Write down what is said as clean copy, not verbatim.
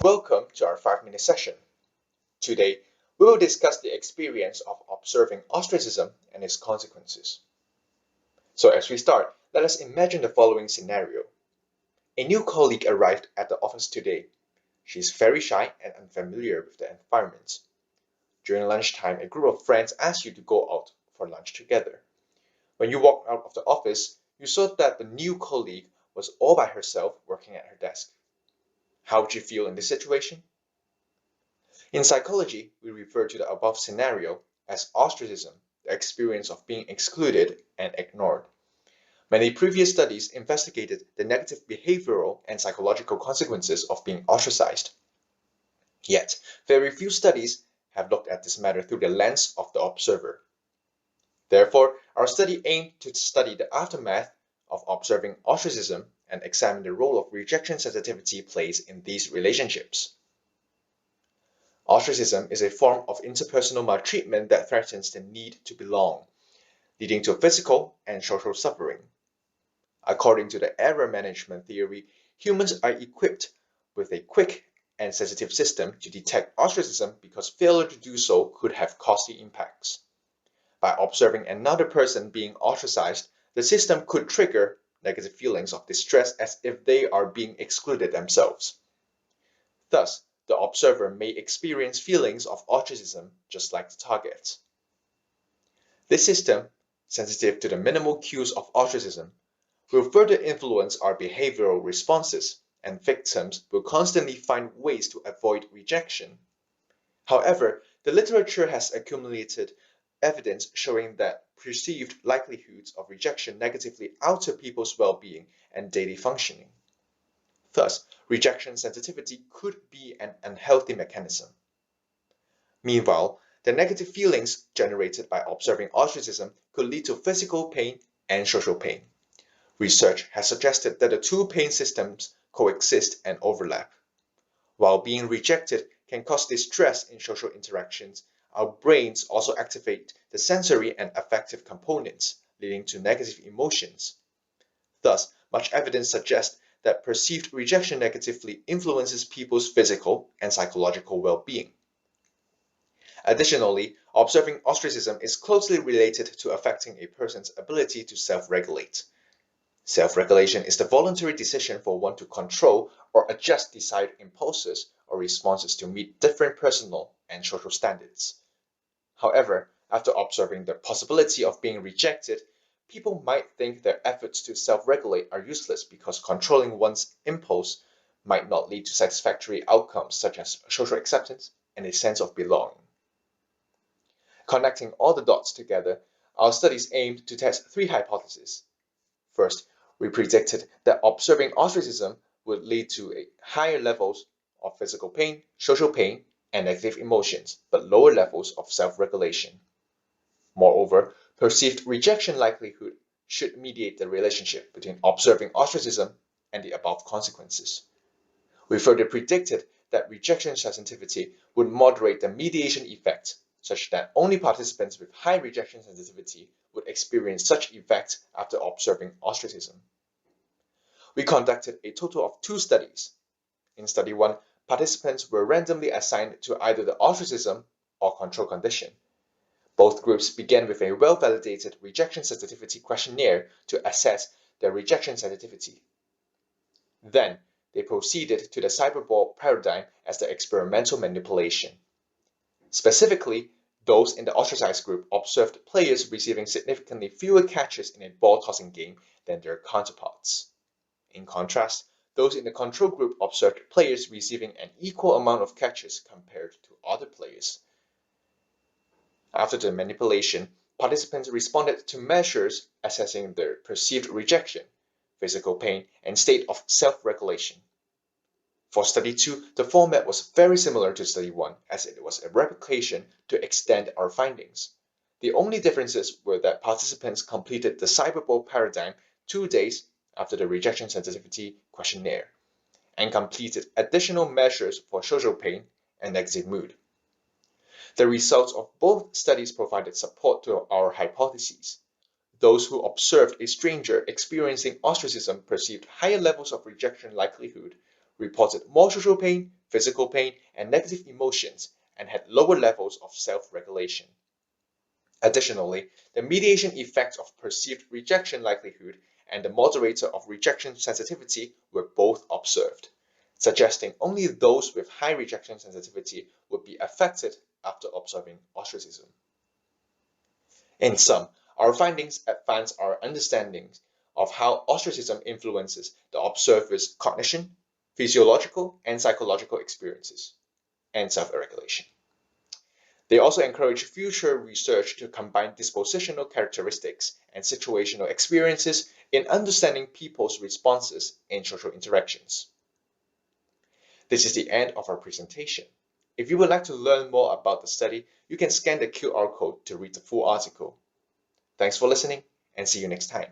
Welcome to our 5-minute session. Today, we will discuss the experience of observing ostracism and its consequences. So as we start, let us imagine the following scenario. A new colleague arrived at the office today. She is very shy and unfamiliar with the environment. During lunchtime, a group of friends asked you to go out for lunch together. When you walked out of the office, you saw that the new colleague was all by herself working at her desk. How would you feel in this situation? In psychology, we refer to the above scenario as ostracism, the experience of being excluded and ignored. Many previous studies investigated the negative behavioral and psychological consequences of being ostracized. Yet, very few studies have looked at this matter through the lens of the observer. Therefore, our study aimed to study the aftermath of observing ostracism and examine the role of rejection sensitivity plays in these relationships. Ostracism is a form of interpersonal maltreatment that threatens the need to belong, leading to physical and social suffering. According to the error management theory, humans are equipped with a quick and sensitive system to detect ostracism because failure to do so could have costly impacts. By observing another person being ostracized, the system could trigger negative feelings of distress as if they are being excluded themselves. Thus, the observer may experience feelings of ostracism just like the target. This system, sensitive to the minimal cues of ostracism, will further influence our behavioral responses, and victims will constantly find ways to avoid rejection. However, the literature has accumulated evidence showing that perceived likelihoods of rejection negatively alter people's well-being and daily functioning. Thus, rejection sensitivity could be an unhealthy mechanism. Meanwhile, the negative feelings generated by observing ostracism could lead to physical pain and social pain. Research has suggested that the two pain systems coexist and overlap. While being rejected can cause distress in social interactions, our brains also activate the sensory and affective components, leading to negative emotions. Thus, much evidence suggests that perceived rejection negatively influences people's physical and psychological well-being. Additionally, observing ostracism is closely related to affecting a person's ability to self-regulate. Self-regulation is the voluntary decision for one to control or adjust desired impulses or responses to meet different personal and social standards. However, after observing the possibility of being rejected, people might think their efforts to self-regulate are useless because controlling one's impulse might not lead to satisfactory outcomes such as social acceptance and a sense of belonging. Connecting all the dots together, our studies aimed to test three hypotheses. First, we predicted that observing ostracism would lead to higher levels of physical pain, social pain, and negative emotions, but lower levels of self-regulation. Moreover, perceived rejection likelihood should mediate the relationship between observing ostracism and the above consequences. We further predicted that rejection sensitivity would moderate the mediation effect, such that only participants with high rejection sensitivity would experience such effects after observing ostracism. We conducted a total of 2 studies. In study 1, participants were randomly assigned to either the ostracism or control condition. Both groups began with a well-validated rejection sensitivity questionnaire to assess their rejection sensitivity. Then, they proceeded to the cyberball paradigm as the experimental manipulation. Specifically, those in the ostracized group observed players receiving significantly fewer catches in a ball-tossing game than their counterparts. In contrast, those in the control group observed players receiving an equal amount of catches compared to other players. After the manipulation, participants responded to measures assessing their perceived rejection, physical pain, and state of self-regulation. For study 2, the format was very similar to study 1, as it was a replication to extend our findings. The only differences were that participants completed the cyberball paradigm 2 days after the rejection sensitivity questionnaire, and completed additional measures for social pain and negative mood. The results of both studies provided support to our hypotheses. Those who observed a stranger experiencing ostracism perceived higher levels of rejection likelihood, reported more social pain, physical pain, and negative emotions, and had lower levels of self-regulation. Additionally, the mediation effect of perceived rejection likelihood and the moderator of rejection sensitivity were both observed, suggesting only those with high rejection sensitivity would be affected after observing ostracism. In sum, our findings advance our understanding of how ostracism influences the observer's cognition, physiological, and psychological experiences, and self-regulation. They also encourage future research to combine dispositional characteristics and situational experiences in understanding people's responses in social interactions. This is the end of our presentation. If you would like to learn more about the study, you can scan the QR code to read the full article. Thanks for listening, and see you next time.